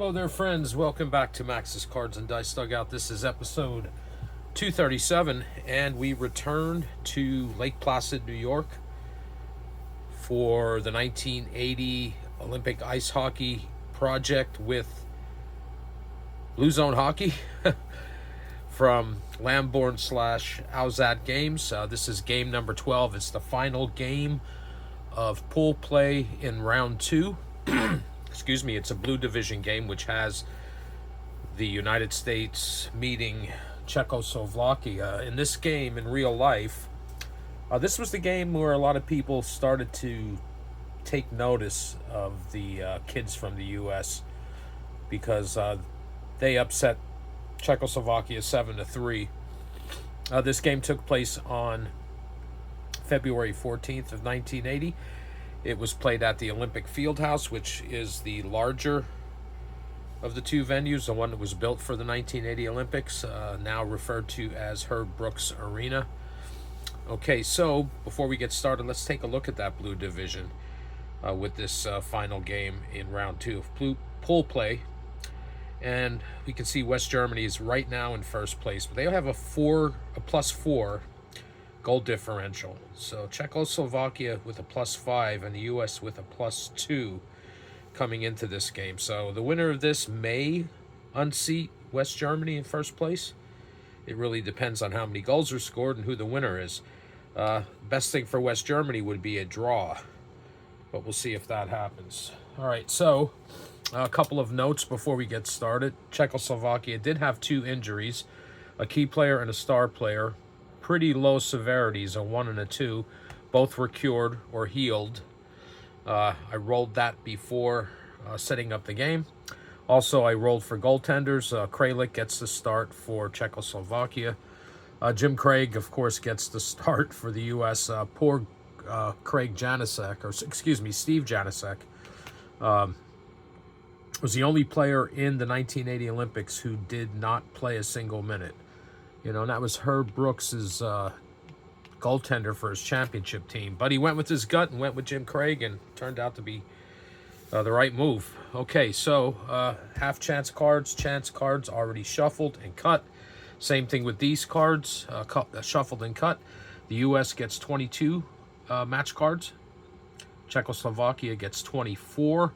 Hello there, friends. Welcome back to Max's Cards and Dice Dugout. This is episode 237, and we returned to Lake Placid, New York for the 1980 Olympic Ice Hockey project with Blue Zone Hockey from Lamborn/Owsat Games. This is game number 12. It's the final game of pool play in round 2. Excuse me, it's a Blue Division game which has the United States meeting Czechoslovakia. In this game, in real life, this was the game where a lot of people started to take notice of the kids from the U.S. because they upset Czechoslovakia 7-3. This game took place on February 14th of 1980. It was played at the Olympic Fieldhouse, which is the larger of the two venues, the one that was built for the 1980 Olympics, now referred to as Herb Brooks Arena. Okay, so before we get started, let's take a look at that Blue Division with this final game in round 2 of pool play. And we can see West Germany is right now in first place, but they have a +4 goal differential. So Czechoslovakia with a +5 and the U.S. with a +2 coming into this game. So the winner of this may unseat West Germany in first place. It really depends on how many goals are scored and who the winner is. Best thing for West Germany would be a draw, but we'll see if that happens. All right, so a couple of notes before we get started. Czechoslovakia did have 2 injuries, a key player and a star player. Pretty low severities, a 1 and a 2. Both were cured or healed. I rolled that before setting up the game. Also, I rolled for goaltenders. Kralik gets the start for Czechoslovakia. Jim Craig, of course, gets the start for the U.S. Poor Steve Janicek, was the only player in the 1980 Olympics who did not play a single minute. You know, and that was Herb Brooks's goaltender for his championship team. But he went with his gut and went with Jim Craig, and turned out to be the right move. Okay, so half chance cards already shuffled and cut. Same thing with these cards, shuffled and cut. The U.S. gets 22 match cards. Czechoslovakia gets 24.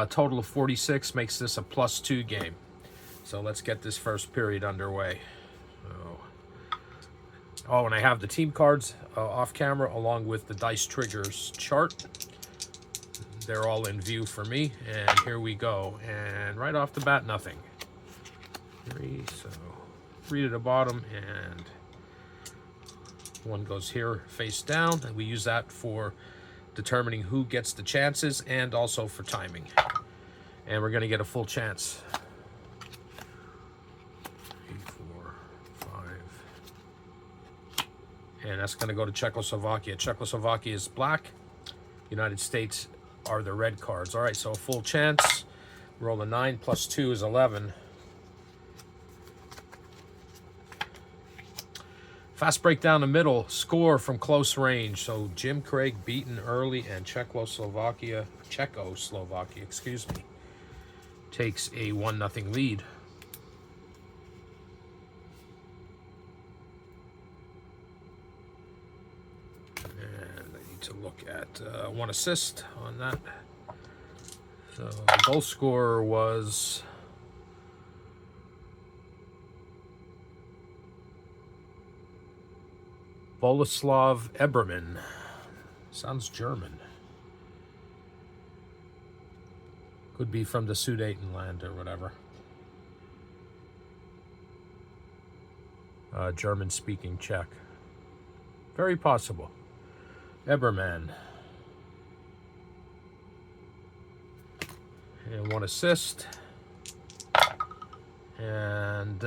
Total of 46 makes this a +2 game. So let's get this first period underway. Oh, and I have the team cards off camera along with the Dice Triggers chart. They're all in view for me, and here we go. And right off the bat, nothing. 3 to the bottom, and 1 goes here face down, and we use that for determining who gets the chances and also for timing. And we're going to get a full chance. 3, 4, 5. And that's going to go to Czechoslovakia. Czechoslovakia is black. United States are the red cards. All right, so a full chance. Roll a 9 + 2 is 11. Fast break down the middle. Score from close range. So Jim Craig beaten early, and Czechoslovakia, takes a 1-0 lead. To look at 1 assist on that. So the goal scorer was Boleslav Eberman. Sounds German. Could be from the Sudetenland or whatever. German-speaking Czech. Very possible. Eberman. And 1 assist. And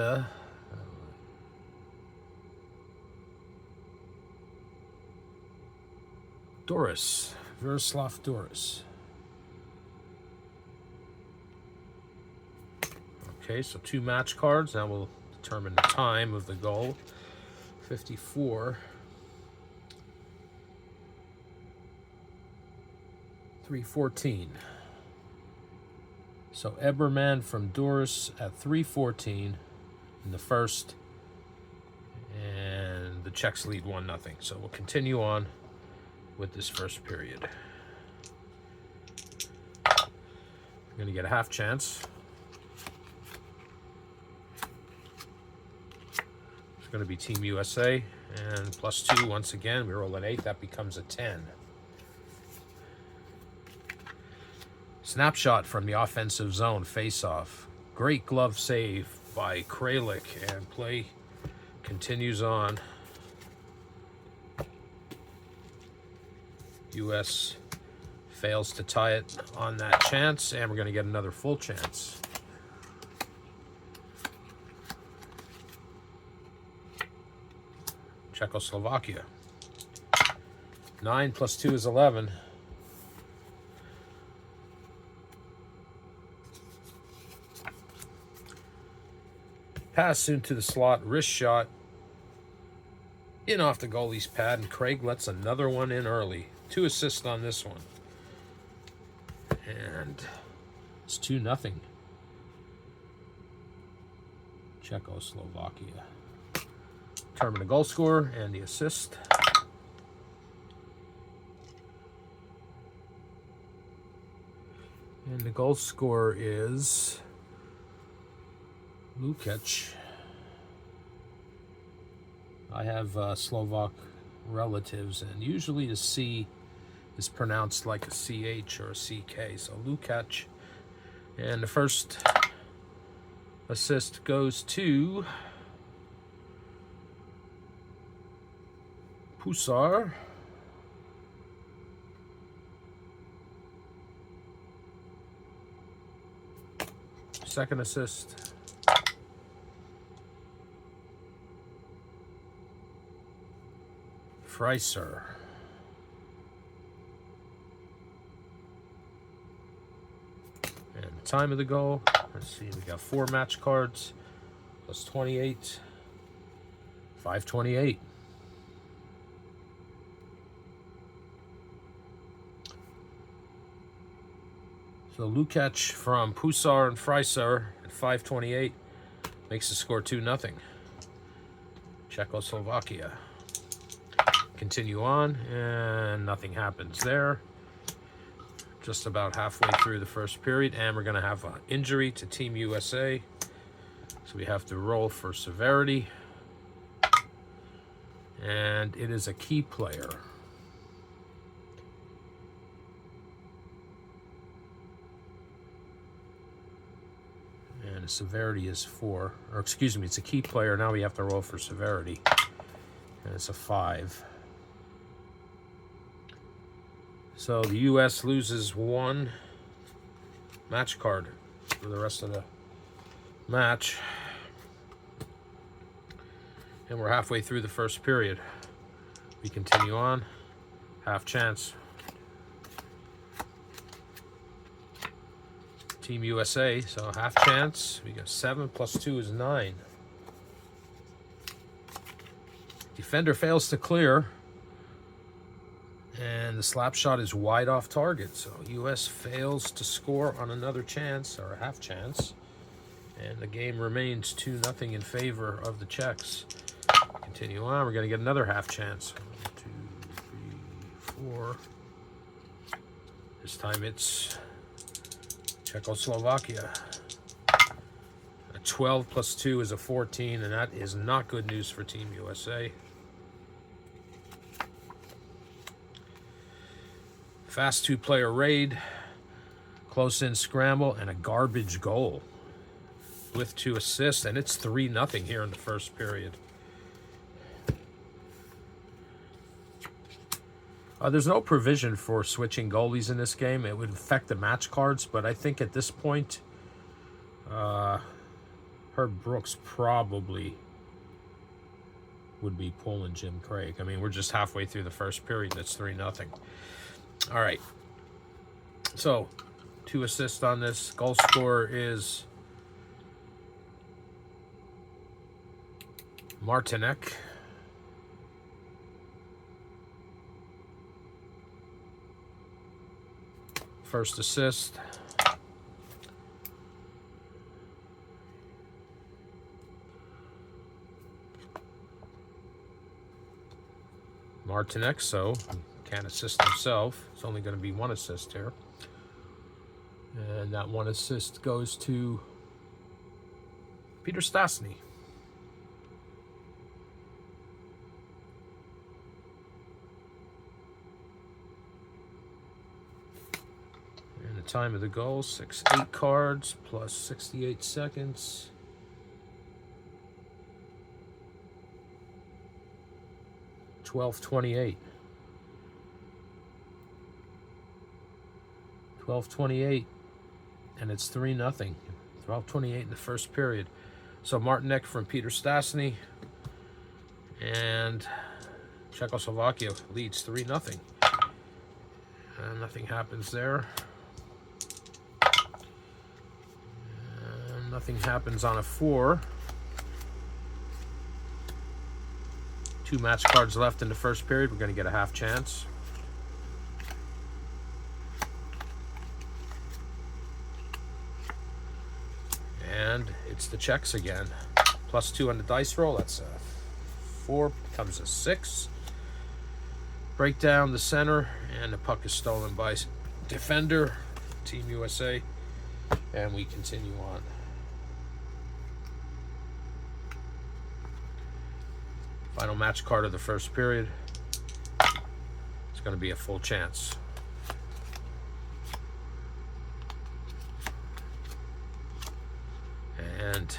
Miroslav Doris. Okay, so 2 match cards. Now we'll determine the time of the goal. 54. 3:14. So Eberman from Doris at 3:14 in the first. And the Czechs lead 1-0. So we'll continue on with this first period. We're going to get a half chance. It's going to be Team USA. And +2 once again. We roll an 8. That becomes a 10. Snapshot from the offensive zone face-off. Great glove save by Kralik, and play continues on. U.S. fails to tie it on that chance, and we're going to get another full chance. Czechoslovakia. 9 + 2 is 11. Pass into the slot, wrist shot, in off the goalie's pad, and Craig lets another one in early. 2 assists on this one. And it's 2-0. Czechoslovakia. Determine the goal scorer and the assist. And the goal scorer is Lukács. I have Slovak relatives, and usually the C is pronounced like a CH or a CK. So Lukács. And the first assist goes to Pusar. Second assist, Freiser. And the time of the goal, let's see, we got 4 match cards, plus 28, 5:28. So Lukács from Pusar and Freiser at 5:28 makes the score 2-0. Czechoslovakia. Continue on, and nothing happens there. Just about halfway through the first period, and we're going to have an injury to Team USA. So we have to roll for severity. And it is a key player. And the severity is 4. Or excuse me, it's a key player. Now we have to roll for severity. And it's a 5. So the U.S. loses 1 match card for the rest of the match. And we're halfway through the first period. We continue on. Half chance. Team USA, so half chance. We got 7 + 2 is 9. Defender fails to clear. And the slap shot is wide off target. So U.S. fails to score on another chance, or a half chance. And the game remains 2-0 in favor of the Czechs. Continue on. We're going to get another half chance. 1, 2, 3, 4. This time it's Czechoslovakia. A 12 + 2 is a 14, and that is not good news for Team USA. Fast 2-player raid, close-in scramble, and a garbage goal with 2 assists, and it's 3-0 here in the first period. There's no provision for switching goalies in this game. It would affect the match cards, but I think at this point, Herb Brooks probably would be pulling Jim Craig. I mean, we're just halfway through the first period. That's 3-0. All right. So, 2 assists on this. Goal scorer is Martinek. First assist, Martinek, so he can't assist himself. It's only going to be one assist here. And that one assist goes to Peter Stastny. And the time of the goal, 6-8 cards plus 68 seconds. $12.28. $12.28, and it's 3-0. $12.28 in the first period. So Martinek from Peter Stastny, and Czechoslovakia leads 3-0. And nothing happens there. And nothing happens on a 4. 2 match cards left in the first period. We're going to get a half chance. And it's the Czechs again. +2 on the dice roll. That's a 4, becomes a 6. Break down the center, and the puck is stolen by defender, Team USA. And we continue on. Final match card of the first period. It's going to be a full chance. And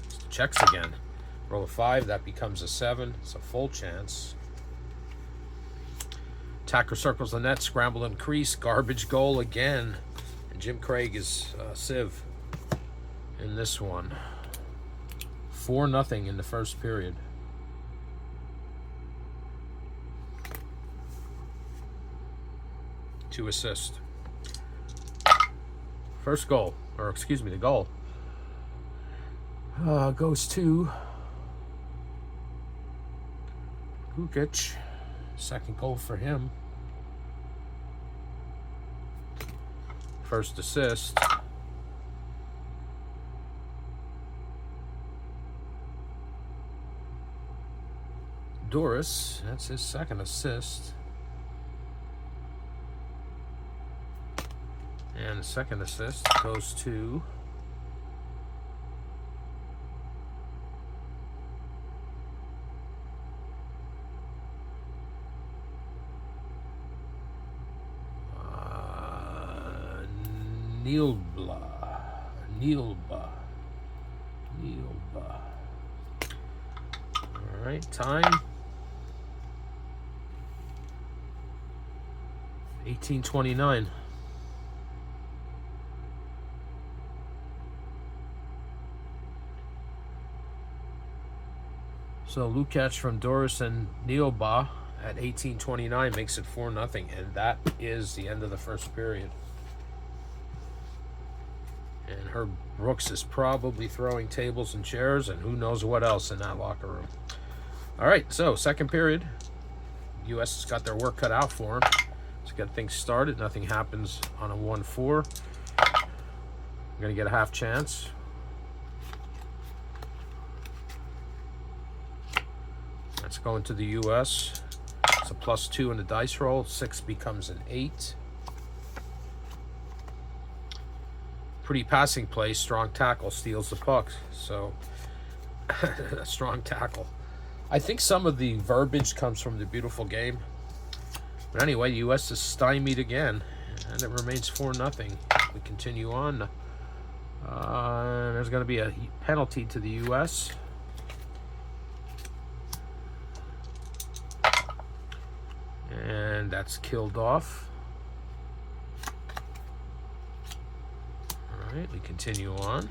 it's the Czechs again. Roll a 5, that becomes a 7. It's a full chance. Attacker circles the net, scramble and crease, garbage goal again. And Jim Craig is Civ in this one. 4-0 in the first period. To assist. First goal, or excuse me, the goal goes to Kukic. Second goal for him. First assist. Doris, that's his second assist. And the second assist goes to Nielba. All right, time. 18:29. So Lukács from Doris and Nielba at 18:29 makes it 4-0, and that is the end of the first period. And Herb Brooks is probably throwing tables and chairs and who knows what else in that locker room. All right, so second period. U.S. has got their work cut out for them. Let's get things started. Nothing happens on a 1-4. We're going to get a half chance. That's going to the U.S. It's a +2 in the dice roll. 6 becomes an 8. Pretty passing play, strong tackle, steals the puck. So, a strong tackle. I think some of the verbiage comes from the beautiful game. But anyway, the U.S. is stymied again, and it remains 4-0. We continue on. There's going to be a penalty to the U.S. And that's killed off. All right, we continue on.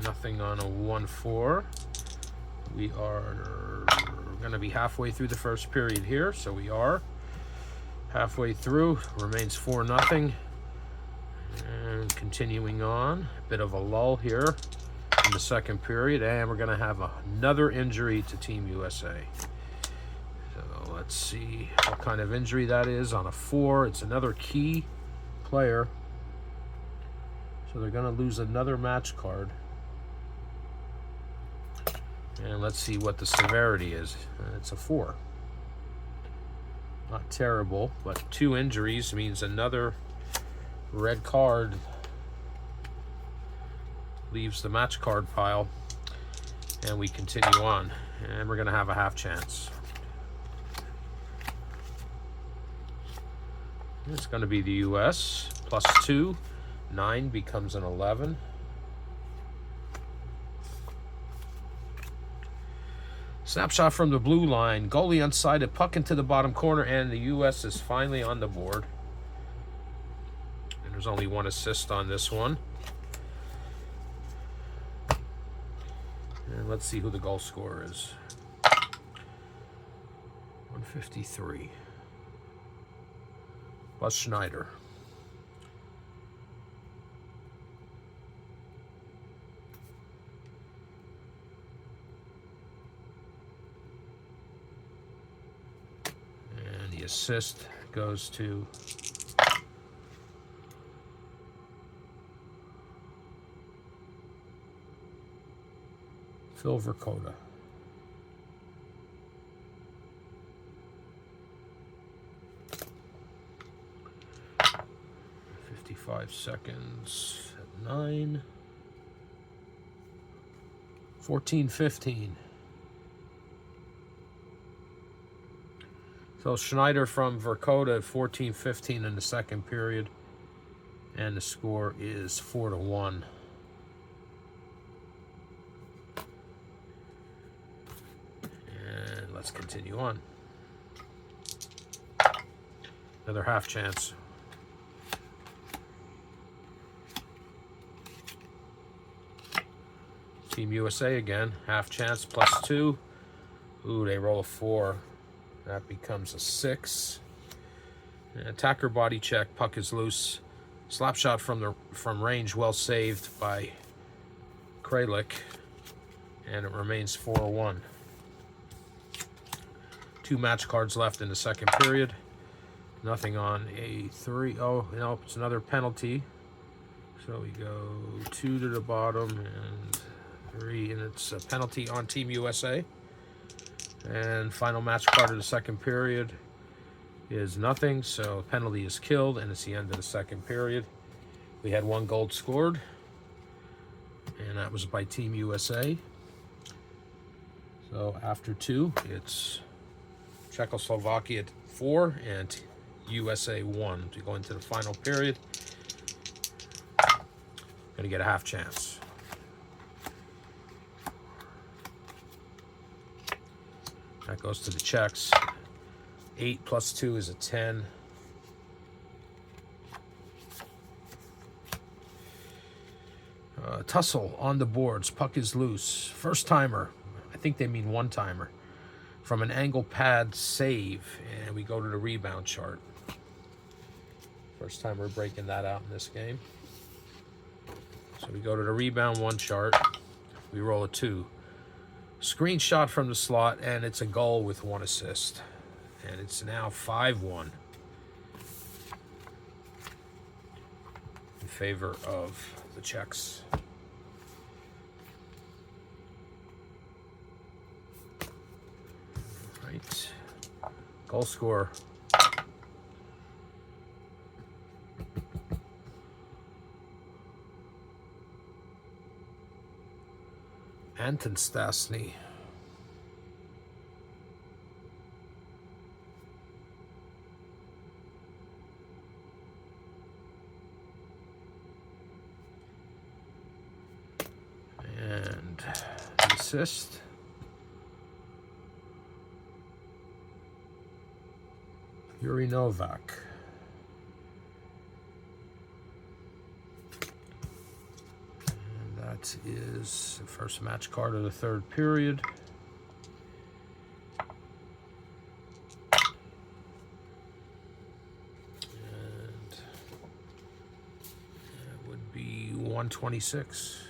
Nothing on a 1-4. We are going to be halfway through the first period here, so we are halfway through. Remains 4-0. And continuing on, a bit of a lull here in the second period, and we're going to have another injury to Team USA. So let's see what kind of injury that is. On a 4, it's another key player. So they're going to lose another match card. And let's see what the severity is. It's a 4. Not terrible, but 2 injuries means another red card leaves the match card pile. And we continue on. And we're going to have a half chance. It's going to be the US. +2. 9 becomes an 11. Snapshot from the blue line. Goalie unsighted, puck into the bottom corner, and the US is finally on the board. And there's only 1 assist on this one. And let's see who the goal scorer is. 153. Buzz Schneider. And the assist goes to Phil Verkota. 55 seconds at 9. 14-15. So Schneider from Verkota at 14-15 in the second period. And the score is 4-1. And let's continue on. Another half chance. Team USA again, half chance, +2. Ooh, they roll a 4. That becomes a 6. And attacker body check, puck is loose. Slap shot from range, well saved by Kralik. And it remains 4-1. 2 match cards left in the second period. Nothing on a 3. Oh, no, it's another penalty. So we go 2 to the bottom and 3, and it's a penalty on Team USA. And final match card of the second period is nothing, so penalty is killed, and it's the end of the second period. We had 1 goal scored, and that was by Team USA. So after 2, it's Czechoslovakia at 4 and USA 1 to go into the final period. Gonna get a half chance. That goes to the Czechs. 8 + 2 is a 10. Tussle on the boards. Puck is loose. First timer. I think they mean one timer. From an angle pad save. And we go to the rebound chart. First time we're breaking that out in this game. So we go to the rebound 1 chart. We roll a 2. Screenshot from the slot, and it's a goal with 1 assist. And it's now 5-1 in favor of the Czechs. Right. Goal scorer. Anton Stasny. And the assist. Yuri Novak. That is the first match card of the third period. And that would be 126.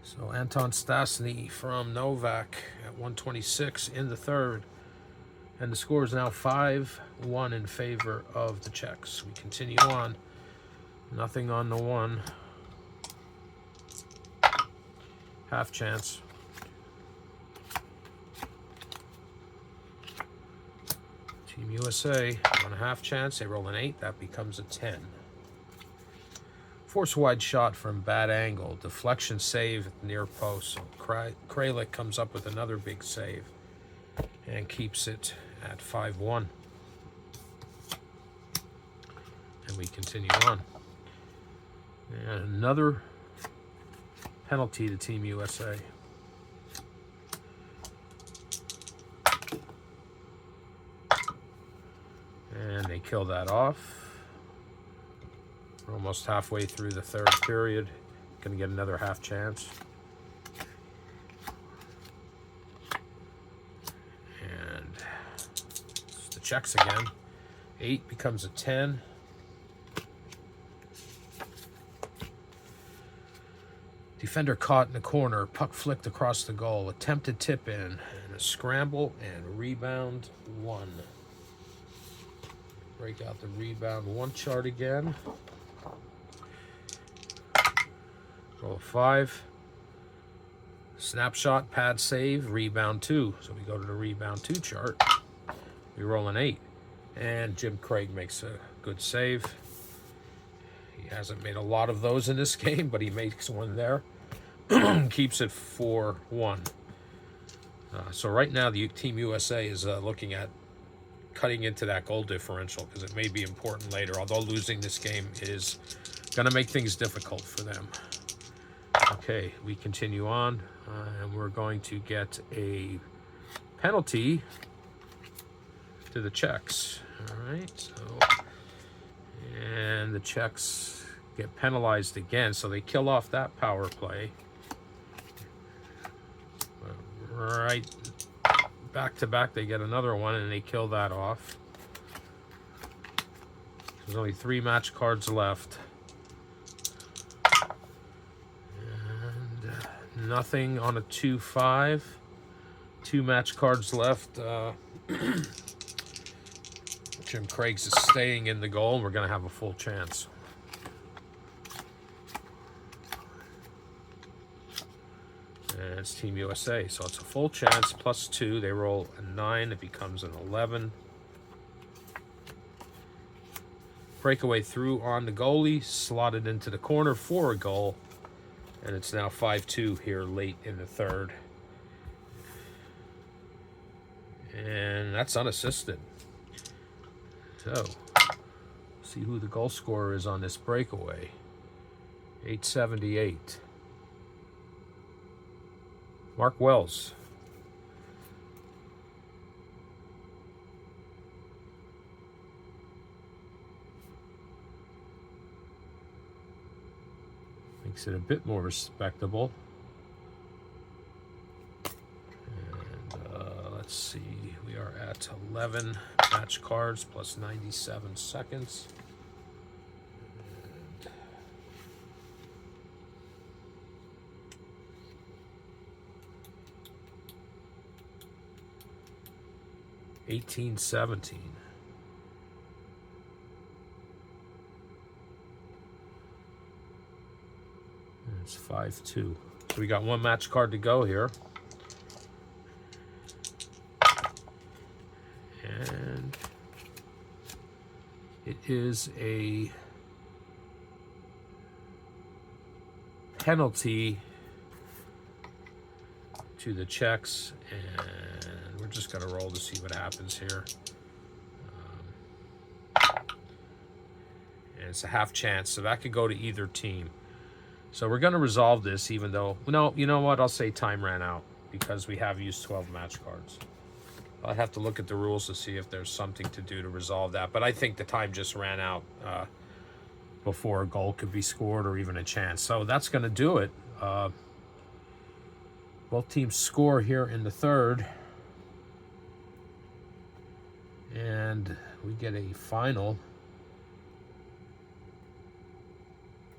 So Anton Stasny from Novak at 126 in the third. And the score is now 5-1 in favor of the Czechs. We continue on. Nothing on the 1. Half chance. Team USA on a half chance. They roll an 8. That becomes a 10. Force wide shot from bad angle. Deflection save at the near post. So Kralik comes up with another big save and keeps it at 5-1. And we continue on. And another penalty to Team USA. And they kill that off. We're almost halfway through the 3rd period. Going to get another half chance. And it's the Czechs again. 8 becomes a 10. Defender caught in the corner, puck flicked across the goal, attempted tip in, and a scramble and rebound 1. Break out the rebound 1 chart again. Roll a 5. Snapshot, pad save, rebound 2. So we go to the rebound 2 chart. We roll an 8. And Jim Craig makes a good save. He hasn't made a lot of those in this game, but he makes one there. Keeps it 4-1. So right now the Team USA is looking at cutting into that goal differential because it may be important later, although losing this game is going to make things difficult for them. Okay, we continue on, and we're going to get a penalty to the Czechs. All right, so, and the Czechs get penalized again, so they kill off that power play. Right, back to back, they get another one, and they kill that off. There's only 3 match cards left. And nothing on a 2-5. 2 match cards left. Jim Craig's is staying in the goal, and we're going to have a full chance. And it's Team USA, so it's a full chance, plus 2. They roll a 9, it becomes an 11. Breakaway through on the goalie, slotted into the corner for a goal. And it's now 5-2 here late in the 3rd. And that's unassisted. So, see who the goal scorer is on this breakaway. 878. Mark Wells. Makes it a bit more respectable. And let's see, we are at 11 match cards plus 97 seconds. And 18-17. It's 5-2. So we got 1 match card to go here. And it is a penalty to the Czechs, and we're just going to roll to see what happens here. And it's a half chance, so that could go to either team. So we're going to resolve this, even though, no, you know what, I'll say time ran out because we have used 12 match cards. I'll have to look at the rules to see if there's something to do to resolve that, but I think the time just ran out before a goal could be scored or even a chance. So that's going to do it. Both teams score here in the 3rd, and we get a final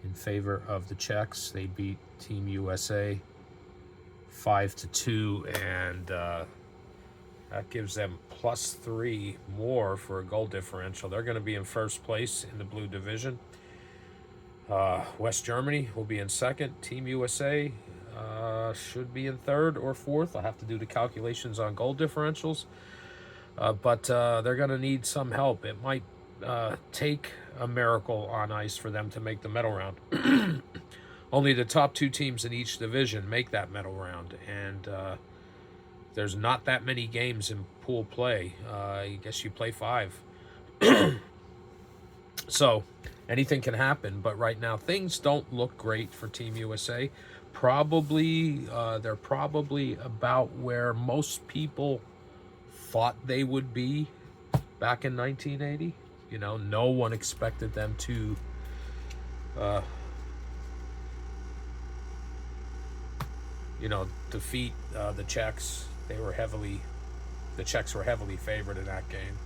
in favor of the Czechs. They beat Team USA 5-2, and that gives them +3 more for a goal differential. They're going to be in first place in the blue division. West Germany will be in second. Team USA should be in third or fourth. I'll have to do the calculations on goal differentials. But they're going to need some help. It might take a miracle on ice for them to make the medal round. Only the top 2 teams in each division make that medal round. And there's not that many games in pool play. I guess you play 5. So anything can happen, but right now things don't look great for Team USA. Probably they're probably about where most people thought they would be back in 1980. You know, no one expected them to defeat the Czechs. The Czechs were heavily favored in that game.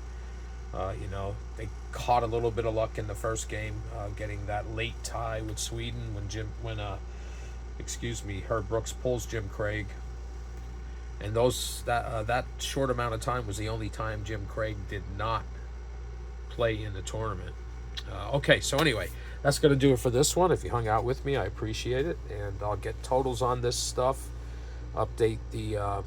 They caught a little bit of luck in the first game, getting that late tie with Sweden when Herb Brooks pulls Jim Craig, and that short amount of time was the only time Jim Craig did not play in the tournament. Okay, so anyway, that's going to do it for this one. If you hung out with me, I appreciate it, and I'll get totals on this stuff, update the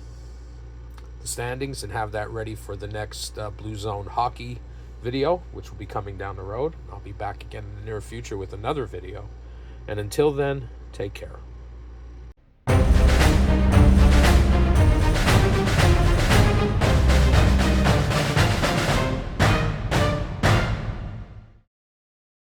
standings, and have that ready for the next Blue Zone hockey video, which will be coming down the road. I'll be back again in the near future with another video, and until then, take care.